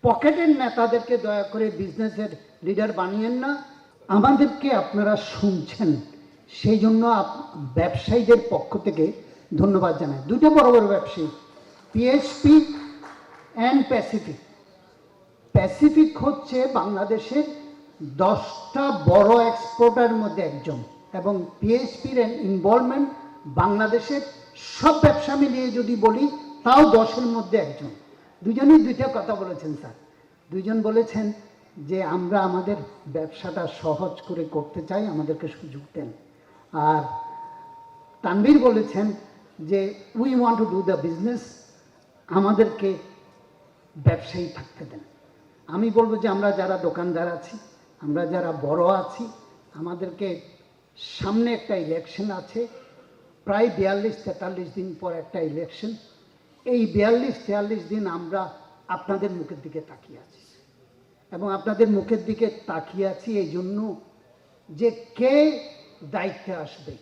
পকেটের নেতাদেরকে দয়া করে বিজনেসের লিডার বানিয়েন না। আমাদেরকে আপনারা শুনছেন, সেই জন্য ব্যবসায়ীদের পক্ষ থেকে ধন্যবাদ জানাই। দুটো বড় বড় ব্যবসায়ী, পিএসপি অ্যান্ড প্যাসিফিক। প্যাসিফিক হচ্ছে বাংলাদেশের 10টা বড় এক্সপোর্টার মধ্যে একজন, এবং পিএসপির ইনভলভমেন্ট বাংলাদেশের সব ব্যবসা মিলিয়ে যদি বলি তাও 10-এর মধ্যে একজন। দুজনেই দুইটা কথা বলেছেন স্যার। দুইজন বলেছেন যে আমরা আমাদের ব্যবসাটা সহজ করে করতে চাই, আমাদেরকে সুযোগ দেন। আর তানভীর বলেছেন যে we want to do the business, আমাদেরকে ব্যবসায়ী থাকতে দেন। আমি বলবো যে আমরা যারা দোকানদার আছি, আমরা যারা বড় আছি, আমাদেরকে সামনে একটা ইলেকশন আছে, প্রায় 42-43 দিন পর একটা ইলেকশন। এই 42-43 দিন আমরা আপনাদের মুখের দিকে তাকিয়ে আছি, এবং আপনাদের মুখের দিকে তাকিয়ে আছি এই জন্য যে কে দায়িত্বে আসবে।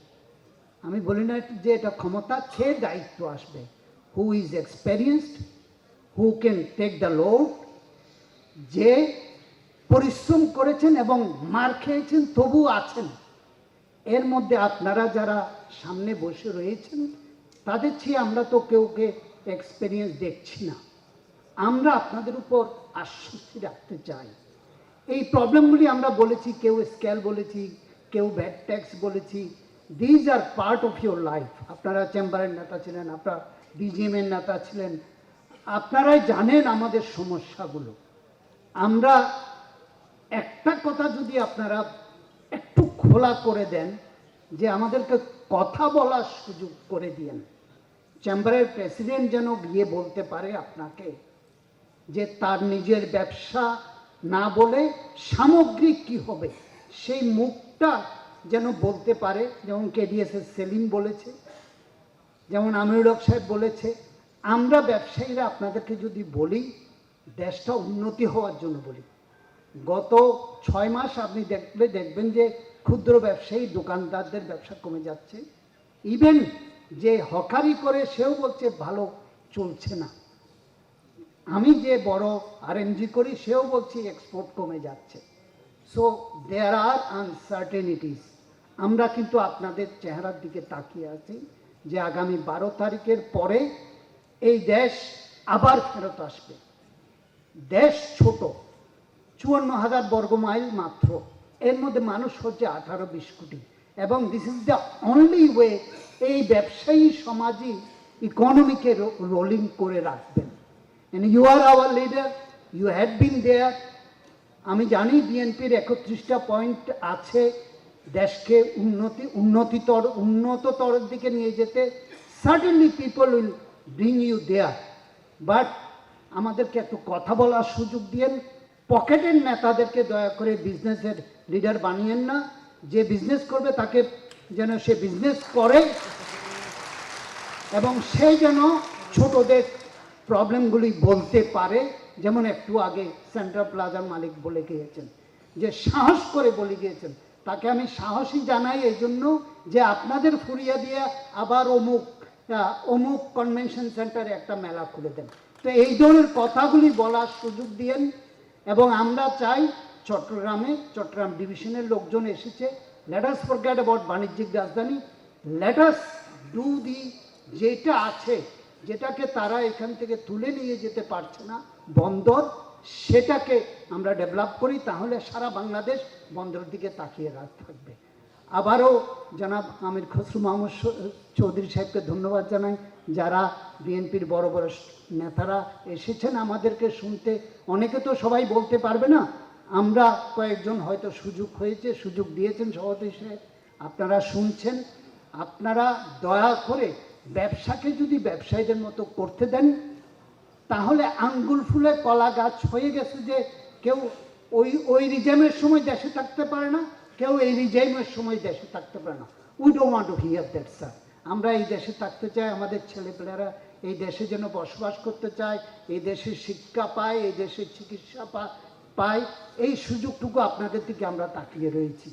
আমি বলি না যে এটা ক্ষমতা, কে দায়িত্ব আসবে, who is experienced, who can take the load, যে পরিশ্রম করেছেন এবং মার খেয়েছেন তবু আছেন। এর মধ্যে আপনারা যারা সামনে বসে রয়েছেন তাদের চেয়ে আমরা তো কেউকে এক্সপেরিয়েন্স দেখছি না। আমরা আপনাদের উপর আশ্বস্তি রাখতে চাই। এই প্রবলেমগুলি আমরা বলেছি, কেউ স্কেল বলেছি, কেউ ব্যাড ট্যাক্স বলেছি, these are part of your life. আপনারা চেম্বারের নেতা ছিলেন, আপনারা বিজিএমের নেতা ছিলেন, আপনারাই জানেন আমাদের সমস্যাগুলো। আমরা একটা কথা যদি আপনারা একটু খোলা করে দেন, যে আমাদেরকে কথা বলার সুযোগ করে দিয়েন, চেম্বারের প্রেসিডেন্ট যেন গিয়ে বলতে পারে আপনাকে যে তার নিজের ব্যবসা না বলে সামগ্রিক কি হবে সেই মুখটা যেন বলতে পারে। যেমন কেডিএসের সেলিম বলেছে, যেমন আমিরুল হক সাহেব বলেছে, আমরা ব্যবসায়ীরা আপনাদেরকে যদি বলি দেশটা উন্নতি হওয়ার জন্য বলি। গত 6 মাস আপনি দেখবেন যে ক্ষুদ্র ব্যবসায়ী দোকানদারদের ব্যবসা কমে যাচ্ছে। ইভেন যে হকারি করে সেও বলছে ভালো চলছে না। আমি যে বড় আরএমজি করি সেও বলছি এক্সপোর্ট কমে যাচ্ছে। সো দেয়ার আর আনসার্টেনিটিস। আমরা কিন্তু আপনাদের চেহারার দিকে তাকিয়ে আছি যে আগামী 12 তারিখের পরে এই দেশ আবার ফেরত আসবে। দেশ ছোট, 54,000 বর্গ মাইল মাত্র, এর মধ্যে মানুষ হচ্ছে 18-20 কোটি, এবং this is the only way এই ব্যবসায়ী সমাজই ইকোনমিকে রোলিং করে রাখবেন। And you are our leader, you had been there. আমি জানি বিএনপির 31টা পয়েন্ট আছে দেশকে উন্নততর দিকে নিয়ে যেতে। Certainly people will bring you there, but আমাদেরকে একটু কথা বলার সুযোগ দিয়েন। পকেটের নেতাদেরকে দয়া করে বিজনেসের লিডার বানিয়েন না। যে বিজনেস করবে তাকে যেন সে বিজনেস করে, এবং সে যেন ছোটদের প্রবলেমগুলি বলতে পারে। যেমন একটু আগে সেন্ট্রাল প্লাজার মালিক বলে গিয়েছেন, যে সাহস করে বলে গিয়েছেন, তাকে আমি সাহসী জানাই এই জন্য যে আপনাদের ফুরিয়া দিয়ে আবার অমুক কনভেনশন সেন্টারে একটা মেলা খুলে দেন। তো এই ধরনের কথাগুলি বলার সুযোগ দিয়েন। এবং আমরা চাই চট্টগ্রাম ডিভিশনের লোকজন এসেছে, লেট আস ফরগেট অ্যাবাউট বাণিজ্যিক রাজধানী, লেট আস ডু দি যেটা আছে, যেটাকে তারা এখান থেকে তুলে নিয়ে যেতে পারছে না, বন্দর, সেটাকে আমরা ডেভেলপ করি। তাহলে সারা বাংলাদেশ বন্দরের দিকে তাকিয়ে থাকবে। আবারও জনাব আমির খসরু মাহমুদ চৌধুরী সাহেবকে ধন্যবাদ জানাই, যারা বিএনপির বড় বড় নেতারা এসেছেন আমাদেরকে শুনতে। অনেকে তো সবাই বলতে পারবে না, আমরা কয়েকজন হয়তো সুযোগ দিয়েছেন সভাপতি সাহেব, আপনারা শুনছেন। আপনারা দয়া করে ব্যবসাকে যদি ব্যবসায়ীদের মতো করতে দেন, তাহলে আঙ্গুল ফুলে কলা গাছ হয়ে গেছে যে কেউ ওই রিজেমের সময় দেশে থাকতে পারে না, কেউ এই রিজেমের সময় দেশে থাকতে পারে না। We don't want to here that sir. আমরা এই দেশে থাকতে চাই, আমাদের ছেলেপেলেরা এই দেশে যেন বসবাস করতে চায়, এই দেশে শিক্ষা পায়, এই দেশে চিকিৎসা পায়, এই সুযোগটুকু আপনাদের দিকে আমরা তাকিয়ে রয়েছি।